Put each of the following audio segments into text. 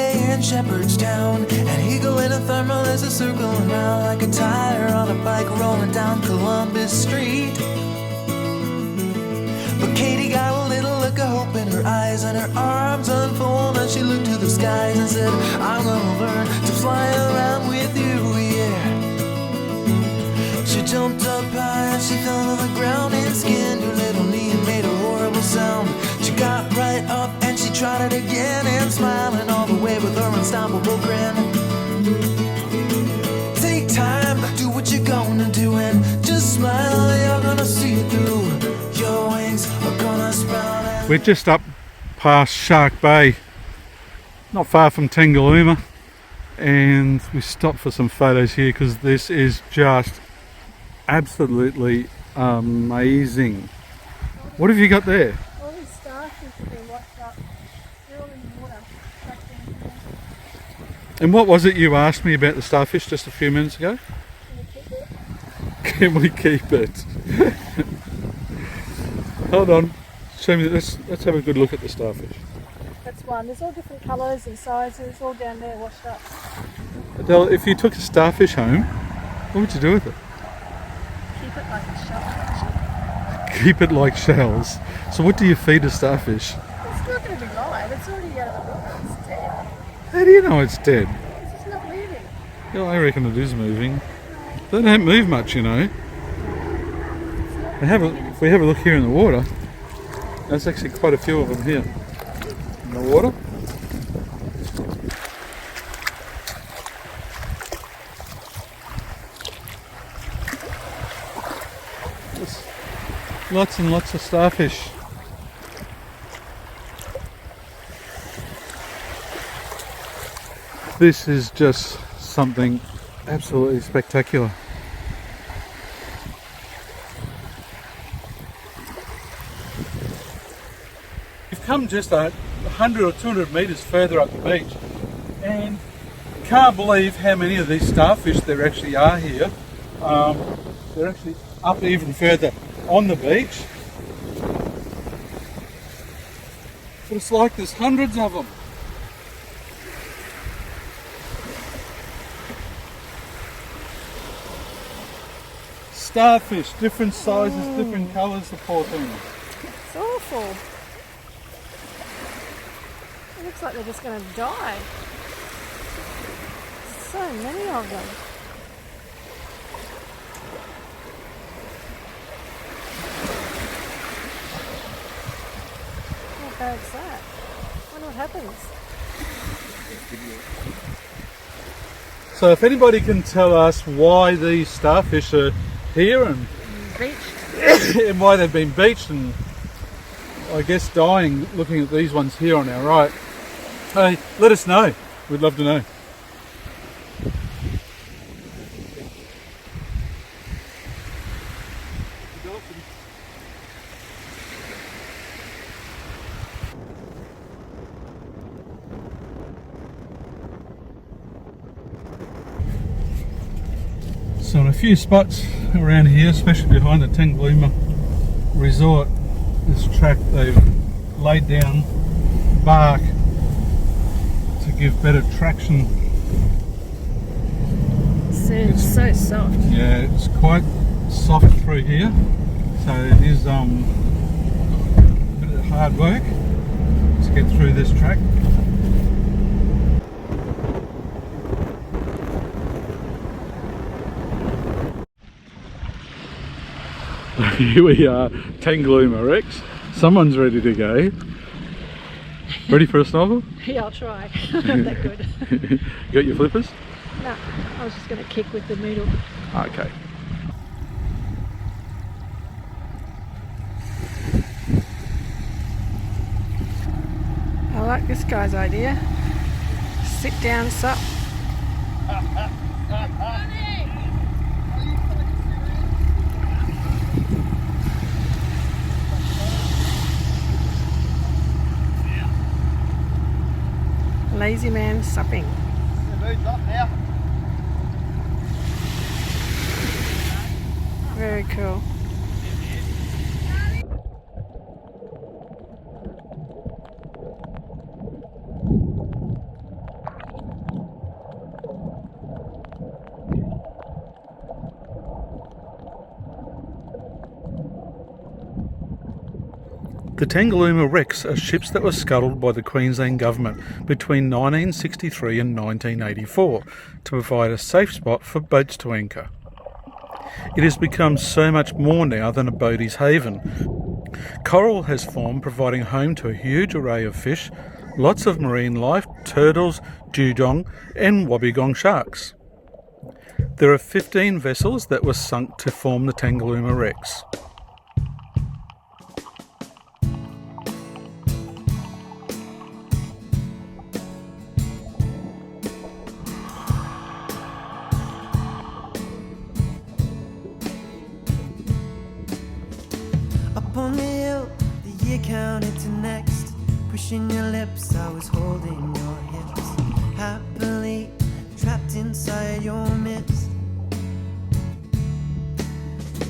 day in Shepherdstown. An eagle in a thermal is a circling round like a tire on a bike rolling down Columbus Street. But Katie got a little look of hope in her eyes, and her arms unfold, and she looked to the skies and said, I'm gonna learn to fly around with you, yeah. She jumped up high and she fell to the ground and skinned her little knee and made a horrible sound. She got right up and she tried it again, and smiling all the way with her unstoppable grin. Take time, do what you're gonna do, and just smile, you're gonna see it through. Your wings are gonna sprout. We're just up past Shark Bay, not far from Tangalooma, and we stopped for some photos here because this is just absolutely amazing. What have you got there? All these starfish have been washed up. They're all in the water. And what was it you asked me about the starfish just a few minutes ago? Can we keep it? Hold on. Show me. Let's have a good look at the starfish. That's one. There's all different colours and sizes, all down there washed up. Adele, if you took a starfish home, what would you do with it? Keep it like a shell. Keep it like shells. So what do you feed a starfish? It's not going to be live. It's already out of the water. It's dead. How do you know it's dead? It's just not moving. Yeah, I reckon it is moving. They don't move much, you know. If we have a look here in the water, there's actually quite a few of them here in the water. There's lots and lots of starfish. This is just something absolutely spectacular. We've come just 100 or 200 metres further up the beach, and can't believe how many of these starfish there actually are here. They're actually up even further on the beach. But it's like there's hundreds of them. Starfish, different sizes, different colours, the poor things. It's awful. It looks like they're just going to die. So many of them. How bad's that? I wonder what happens. So if anybody can tell us why these starfish are here and Beached. and why they've been beached and I guess dying, looking at these ones here on our right, hey, let us know. We'd love to know. So in a few spots around here, especially behind the Tangalooma Resort, this track they've laid down bark to give better traction. It's so soft. Yeah, it's quite soft through here, so it is a bit of hard work to get through this track. Here we are, Tangalooma Wrecks. Someone's ready to go. Ready for a snorkel? Yeah, I'll try. I'm not that good. You got your flippers? No, I was just going to kick with the needle. Okay. I like this guy's idea. Sit down, sup. Lazy man supping. Very cool. The Tangalooma Wrecks are ships that were scuttled by the Queensland Government between 1963 and 1984 to provide a safe spot for boats to anchor. It has become so much more now than a boatie's haven. Coral has formed, providing home to a huge array of fish, lots of marine life, turtles, dugong and wobbegong sharks. There are 15 vessels that were sunk to form the Tangalooma Wrecks. Up on the hill, the year counted to next. Pushing your lips, I was holding your hips. Happily trapped inside your midst.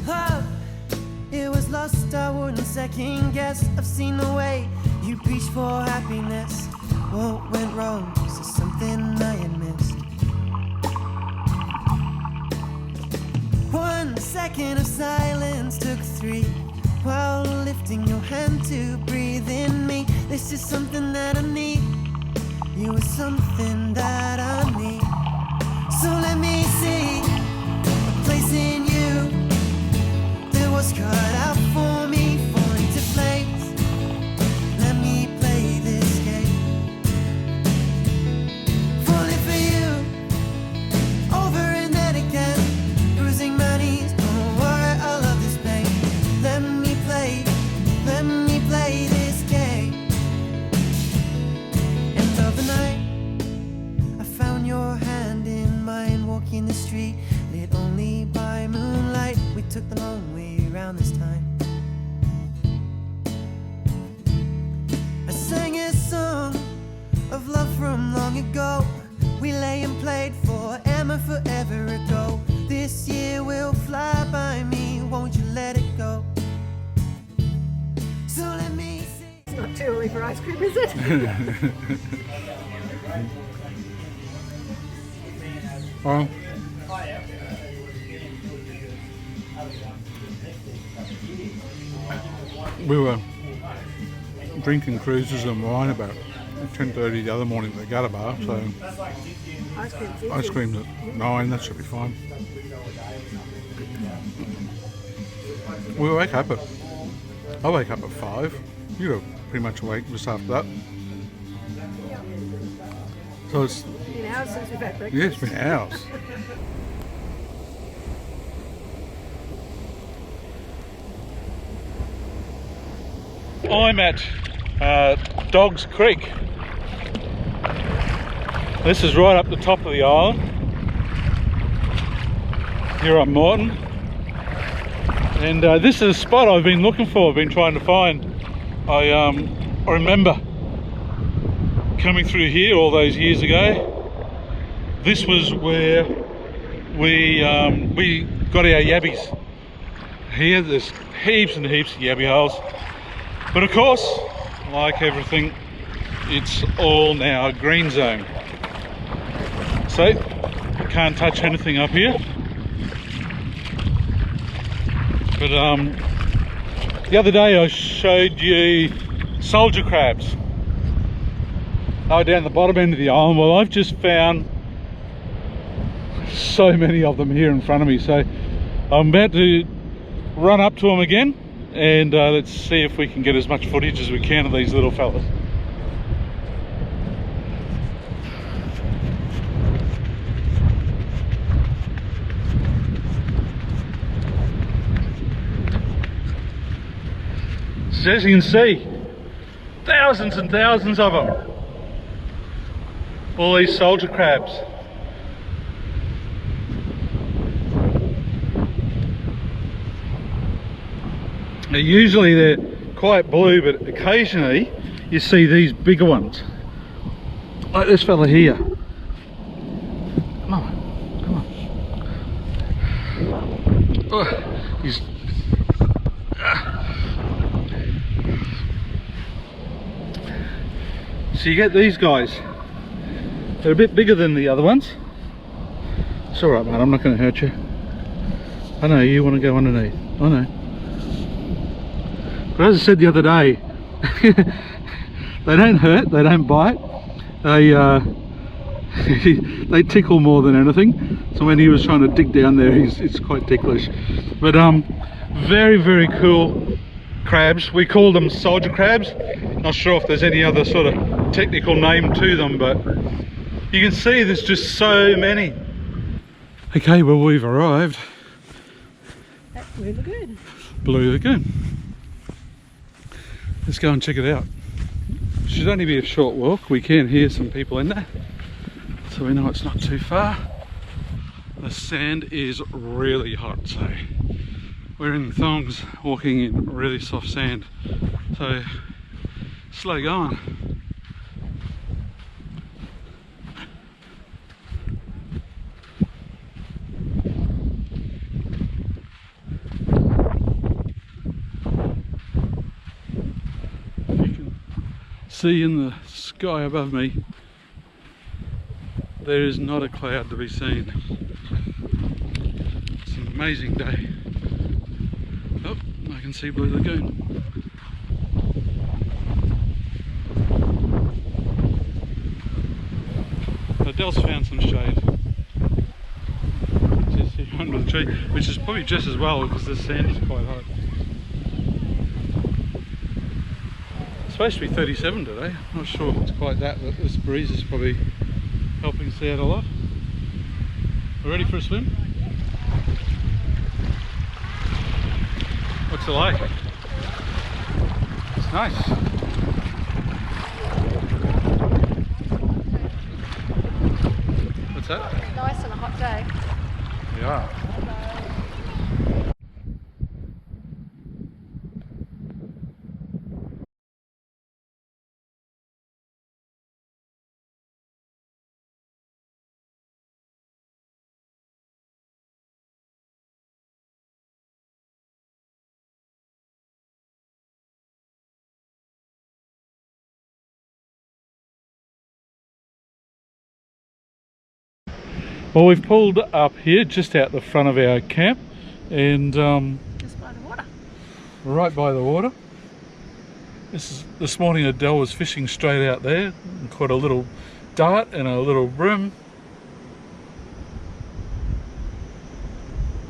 Oh, it was lost, I wouldn't second guess. I've seen the way you preach for happiness. What went wrong? Is there something I had missed? 1 second of silence took 3. While lifting your hand to breathe in me. This is something that I need. You are something that I need. So let me see a place in you that was cut out for me, falling to flames. Let me play this game. Falling for you, over and then again, bruising my knees. Don't worry, I love this pain. Let me play this game. End of the night, I found your hand in mine, walking the street, lit only by moonlight. We took the long way around this time. I sang a song of love from long ago. We lay and played forever ago. This year will fly by me, won't you let it go? So let me see. It's not too early for ice cream, is it? Well, we were drinking cruises and wine about 10:30 the other morning at the gutter bar, so ice cream's at 9, that should be fine. We wake up at, I wake up at 5. You were pretty much awake just after that. So it's been hours since we've had breakfast. Yeah, it's been hours. I'm at Dogs Creek. This is right up the top of the island. Here on Moreton. And this is a spot I've been looking for, I've been trying to find. I remember coming through here all those years ago. This was where we got our yabbies. Here there's heaps and heaps of yabby holes. But of course, like everything, it's all now a green zone. So, you can't touch anything up here. But the other day I showed you soldier crabs. They were down the bottom end of the island. Well, I've just found so many of them here in front of me. So I'm about to run up to them again and let's see if we can get as much footage as we can of these little fellas. So as you can see, thousands and thousands of them. All these soldier crabs. Now usually they're quite blue, but occasionally you see these bigger ones. Like this fella here. Come on, come on. Oh, he's... So you get these guys. They're a bit bigger than the other ones. It's alright, mate, I'm not going to hurt you. I know you want to go underneath. I know. But as I said the other day, They don't hurt, they don't bite. They they tickle more than anything. So when he was trying to dig down there, it's quite ticklish. But very, very cool crabs. We call them soldier crabs. Not sure if there's any other sort of technical name to them, but you can see there's just so many. Okay, well, we've arrived At Blue Lagoon. Blue Lagoon. Let's go and check it out. Should only be a short walk. We can hear some people in there, so we know it's not too far. The sand is really hot, so we're in thongs walking in really soft sand, so slow going. See in the sky above me, there is not a cloud to be seen. It's an amazing day. Oh, I can see Blue Lagoon. Adele's found some shade. Just here under the tree, which is probably just as well because the sand is quite hot. Supposed to be 37 today. Not sure if it's quite that, but this breeze is probably helping us out a lot. We're ready for a swim? What's it like? It's nice. What's that? Nice on a hot day. Yeah. Well, we've pulled up here just out the front of our camp, and Just by the water. right by the water. This morning Adele was fishing straight out there and caught a little dart and a little bream.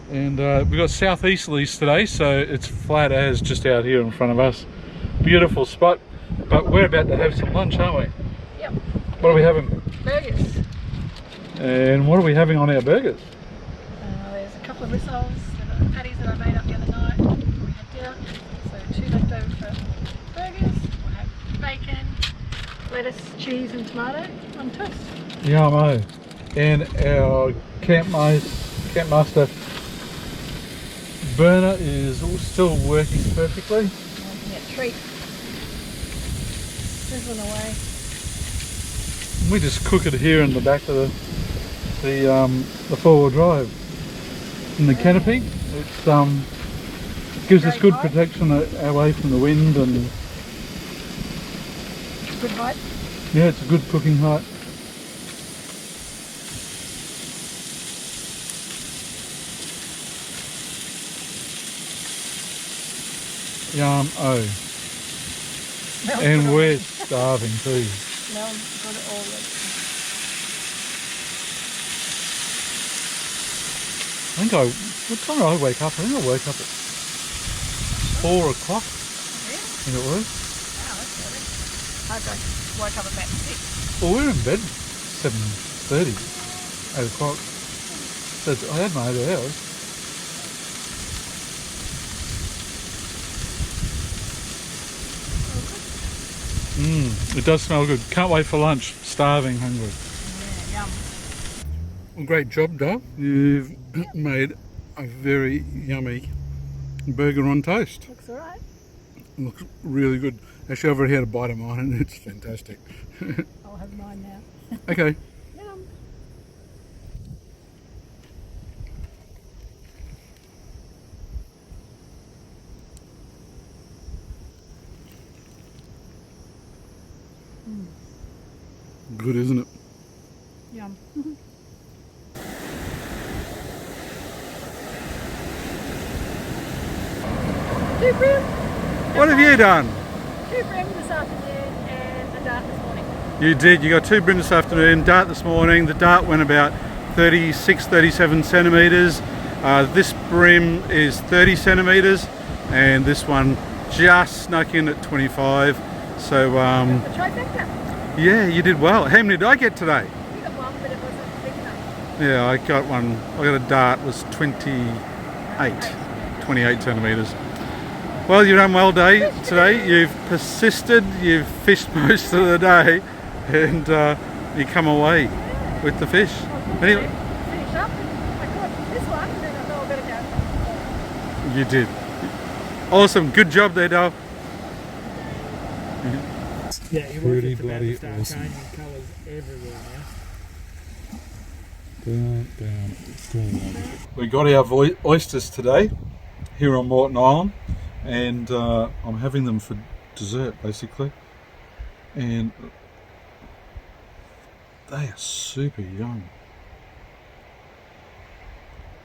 And we've got southeasterlies today, so it's flat as just out here in front of us. Beautiful spot, but we're about to have some lunch, aren't we? Yep. What are we having? Burgers. And what are we having on our burgers? There's a couple of rissoles, patties that I made up the other night. We had dinner, so 2 left over for burgers. We'll have bacon, lettuce, cheese and tomato on toast. Yummo. And our campmaster burner is still working perfectly. Yeah, treat. Sizzling away. We just cook it here in the back of the four-wheel drive. In the canopy, it gives us good protection away from the wind, and Good height. yeah, it's a good cooking height. Yum, oh. Smells And good we're starving too. Smells good already. What time did I wake up? I think I woke up at 4 o'clock. Yeah. I think it was. Wow, that's early. I woke up about 6. Well, we were in bed 7:30, 8 o'clock. So I had my 8 hours. It does smell good. Can't wait for lunch. Starving, hungry. Yeah, yum. Well, great job, Dale. You've made a very yummy burger on toast. Looks alright. Looks really good. Actually, I've already had a bite of mine and it's fantastic. I'll have mine now. Okay. Yum. Good, isn't it? Yum. What have you done? 2 bream this afternoon and a dart this morning. You did. You got 2 bream this afternoon, dart this morning. The dart went about 36, 37 centimetres. This bream is 30 centimetres, and this one just snuck in at 25. So The trifecta. yeah, you did well. How many did I get today? You got one, but it wasn't big enough. Yeah, I got a dart, was 28 centimetres. Well, you've done well today. You've persisted, you've fished most of the day, and you come away with the fish. Anyway, Finish up and I caught this one and then I thought I better go. you did. Awesome, good job there, Dale. Yeah, you Pretty want it to bloody start awesome. changing colours everywhere now. We got our oysters today here on Moreton Island, and I'm having them for dessert basically, and they are super young,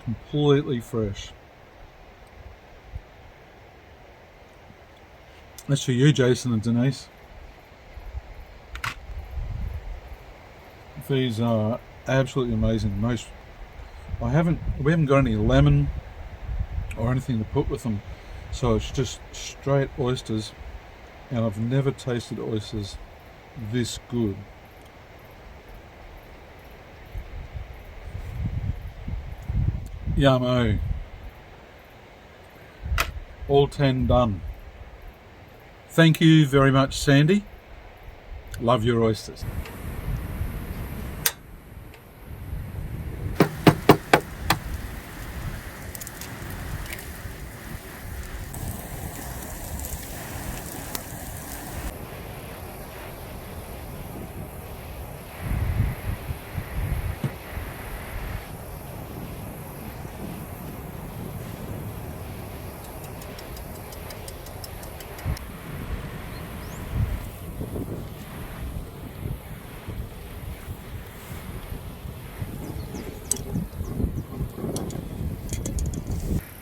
completely fresh. That's for you, Jason and Denise. These are absolutely amazing. We haven't got any lemon or anything to put with them, so it's just straight oysters, and I've never tasted oysters this good. Yummo. All 10 done. Thank you very much, Sandy. Love your oysters.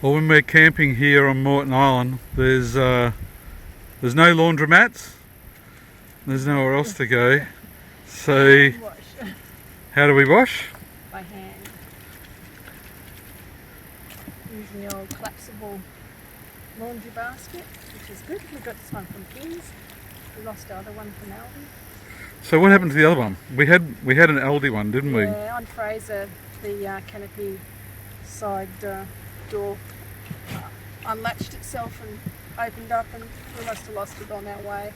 Well, when we're camping here on Moreton Island, there's no laundromats, there's nowhere else to go, so Wash how do we wash? by hand. Using the old collapsible laundry basket, which is good. We got this one from Kings. We lost the other one from Aldi. So what happened to the other one? We had an Aldi one, didn't we? Yeah, on Fraser, the canopy side door unlatched itself and opened up, and we must have lost it on our way.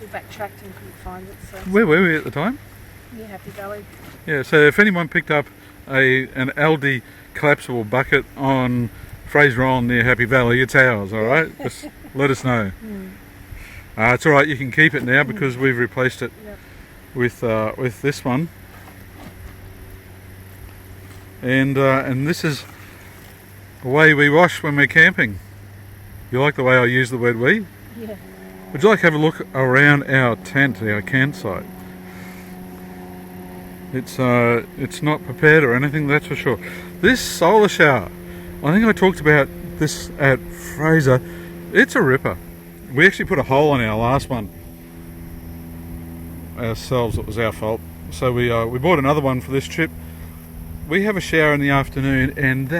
We backtracked and couldn't find it. So Where were we at the time? yeah, Happy Valley. Yeah, so if anyone picked up an Aldi collapsible bucket on Fraser Island near Happy Valley, it's ours, alright? Just let us know. It's alright, you can keep it now because we've replaced it Yep. with this one. And this is the way we wash when we're camping. You like the way I use the word we? Yeah. Would you like to have a look around our tent, our campsite? It's not prepared or anything, that's for sure. This solar shower, I think I talked about this at Fraser. It's a ripper. We actually put a hole in our last one ourselves. It was our fault. So we bought another one for this trip. We have a shower in the afternoon, and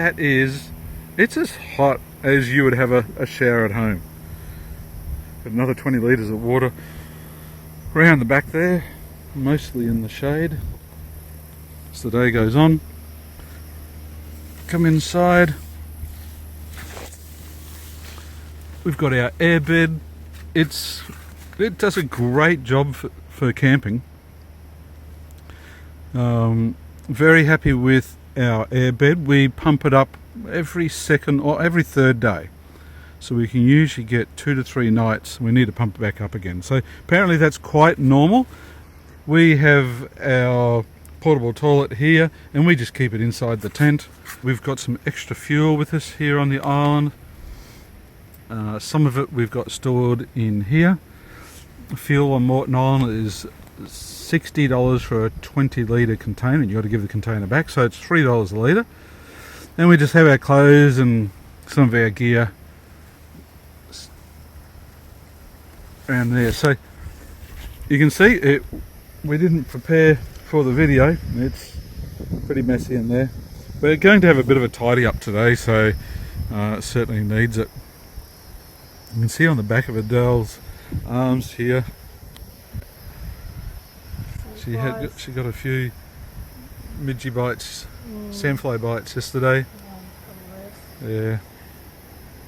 it's as hot as you would have a shower at home. Got another 20 litres of water around the back there, mostly in the shade as the day goes on. Come inside. We've got our airbed. It does a great job for camping. Very happy with our airbed. We pump it up every second or every third day, so we can usually get 2 to 3 nights. We need to pump it back up again, so apparently that's quite normal. We have our portable toilet here, and we just keep it inside the tent. We've got some extra fuel with us here on the island. Some of it we've got stored in here. Fuel on Moreton Island is $60 for a 20 litre container. You got to give the container back, so it's $3 a litre. Then we just have our clothes and some of our gear around there. So you can see it. We didn't prepare for the video. It's pretty messy in there. We're going to have a bit of a tidy up today, so it certainly needs it. You can see on the back of Adele's arms here, she got a few midgie bites, sandfly bites yesterday. Yeah,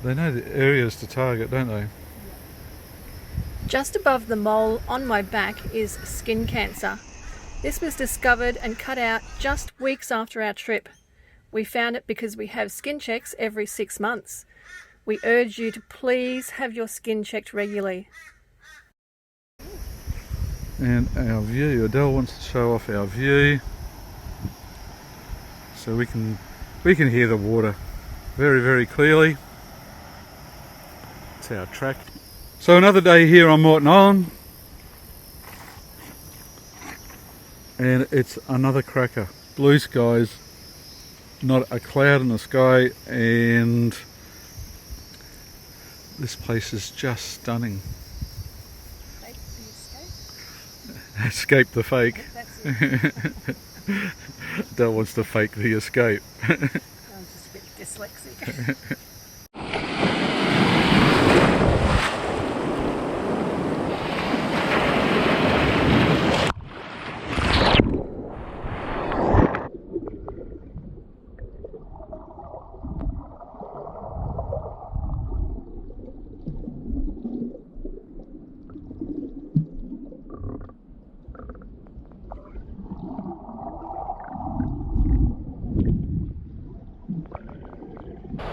they know the areas to target, don't they? Just above the mole on my back is skin cancer. This was discovered and cut out just weeks after our trip. We found it because we have skin checks every 6 months. We urge you to please have your skin checked regularly. And our view, Adele wants to show off our view, so we can hear the water very, very clearly. It's our track. So another day here on Moreton Island, and it's another cracker. Blue skies, not a cloud in the sky, and this place is just stunning. Escape the fake. Adele wants to fake the escape. I'm just a bit dyslexic.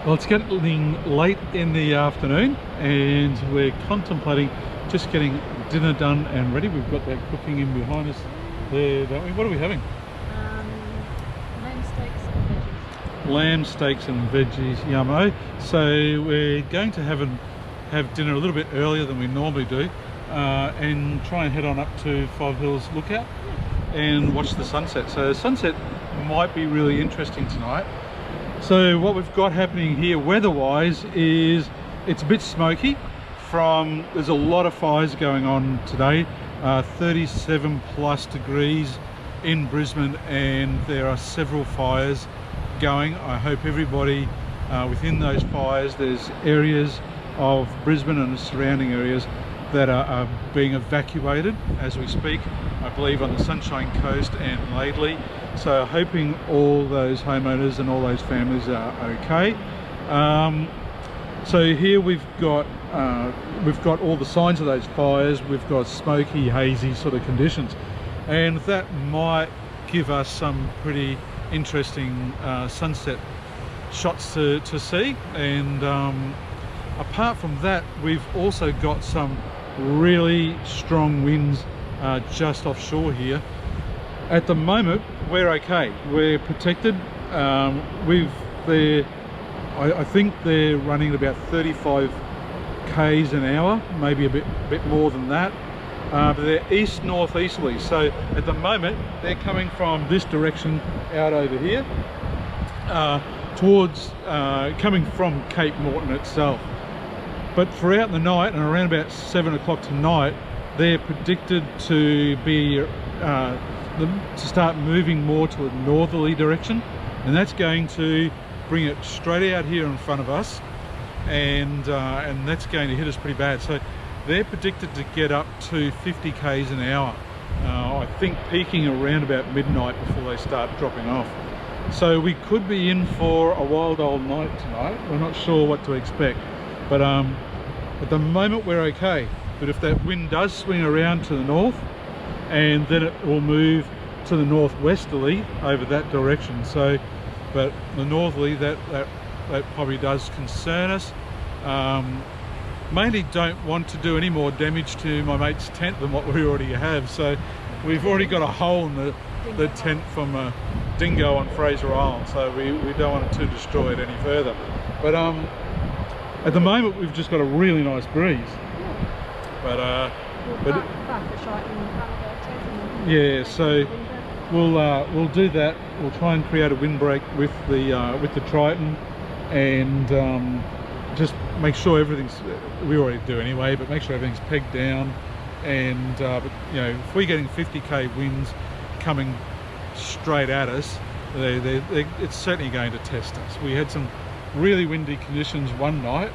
Well, it's getting late in the afternoon and we're contemplating just getting dinner done and ready. We've got that cooking in behind us there, don't we? What are we having? Lamb steaks and veggies. Lamb steaks and veggies, yummo. So we're going to have dinner a little bit earlier than we normally do and try and head on up to Five Hills Lookout and watch the sunset. So the sunset might be really interesting tonight. So what we've got happening here weather-wise is it's a bit smoky. There's a lot of fires going on today, 37 plus degrees in Brisbane, and there are several fires going. I hope everybody within those fires, there's areas of Brisbane and the surrounding areas that are being evacuated as we speak, I believe on the Sunshine Coast and Laidley. So hoping all those homeowners and all those families are okay. So here we've got all the signs of those fires. We've got smoky, hazy sort of conditions, and that might give us some pretty interesting sunset shots to see. And apart from that, we've also got some really strong winds just offshore here. At the moment we're okay, we're protected. I think they're running about 35 k's an hour, maybe a bit more than that, but they're east northeasterly. So at the moment they're coming from this direction out over here towards coming from Cape Moreton itself. But throughout the night and around about 7 o'clock tonight, they're predicted to be to start moving more to a northerly direction, and that's going to bring it straight out here in front of us, and that's going to hit us pretty bad. So they're predicted to get up to 50 k's an hour, I think peaking around about midnight before they start dropping off. So we could be in for a wild old night tonight. We're not sure what to expect, but at the moment we're okay. But if that wind does swing around to the north, and then it will move to the northwesterly over that direction. So, but the northerly, that probably does concern us. Mainly don't want to do any more damage to my mate's tent than what we already have. So we've already got a hole in the tent from a dingo on Fraser Island, so we don't want to destroy it any further. But at the moment we've just got a really nice breeze. Yeah, so we'll do that. We'll try and create a windbreak with the Triton, and just make sure everything's, we already do anyway, but make sure everything's pegged down. And but, you know, if we're getting 50k winds coming straight at us, it's certainly going to test us. We had some really windy conditions one night.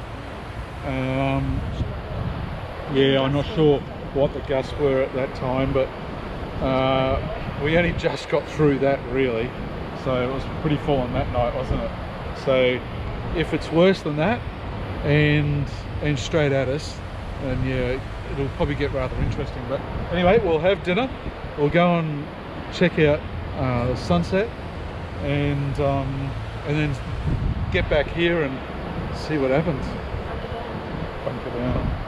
Yeah, I'm not sure what the gusts were at that time, but we only just got through that really, so it was pretty full on that night, wasn't it? So if it's worse than that and straight at us, then yeah, it'll probably get rather interesting. But anyway, we'll have dinner, we'll go and check out the sunset, and then get back here and see what happens. Bunker down.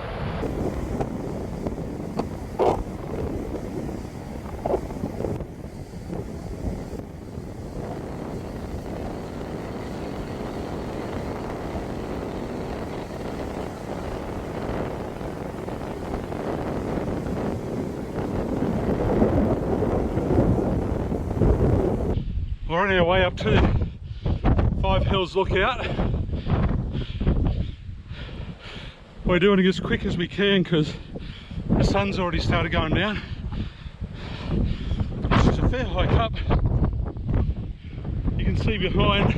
We're on our way up to 5 Hills Lookout. We're doing it as quick as we can because the sun's already started going down. It's just a fair hike up. You can see behind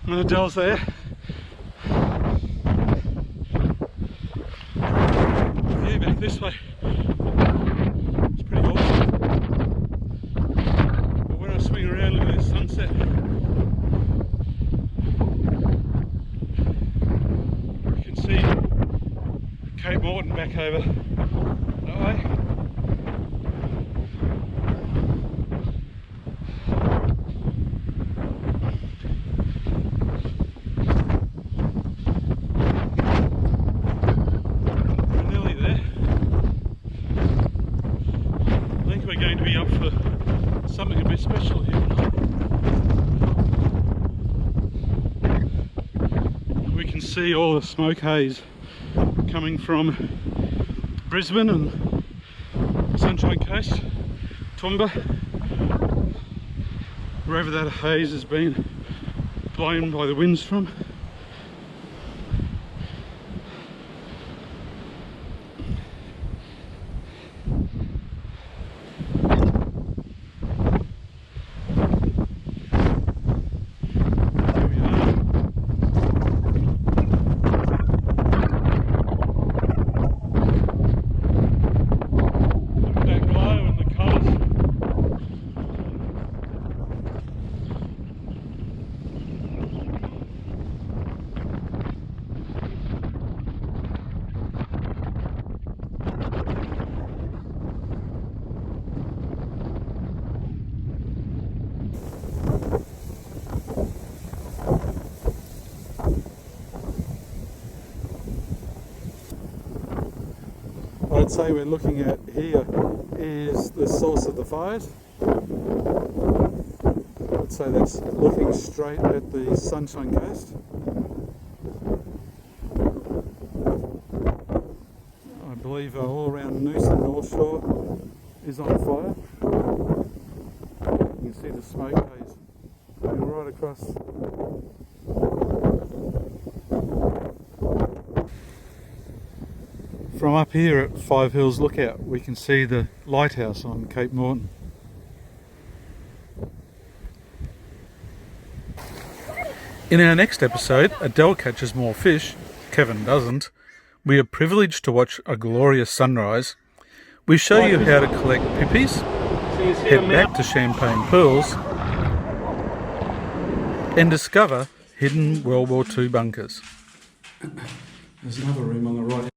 when Adele's there. Yeah, back this way. It's pretty awesome. But when I swing around, look at this sunset. You can see Cape Moreton back over that way. We're nearly there. I think we're going to be up for something a bit special here tonight. We can see all the smoke haze coming from Brisbane and Sunshine Coast, Toowoomba, wherever that haze has been blown by the winds from. I'd say we're looking at here is the source of the fires. I'd say that's looking straight at the Sunshine Coast. I believe all around Noosa and North Shore is on fire. You can see the smoke haze going right across. From up here at 5 Hills Lookout, we can see the lighthouse on Cape Moreton. In our next episode, Adele catches more fish, Kevin doesn't. We are privileged to watch a glorious sunrise. We show you how to collect pippies, head back to Champagne Pools, and discover hidden World War II bunkers. There's another room on the right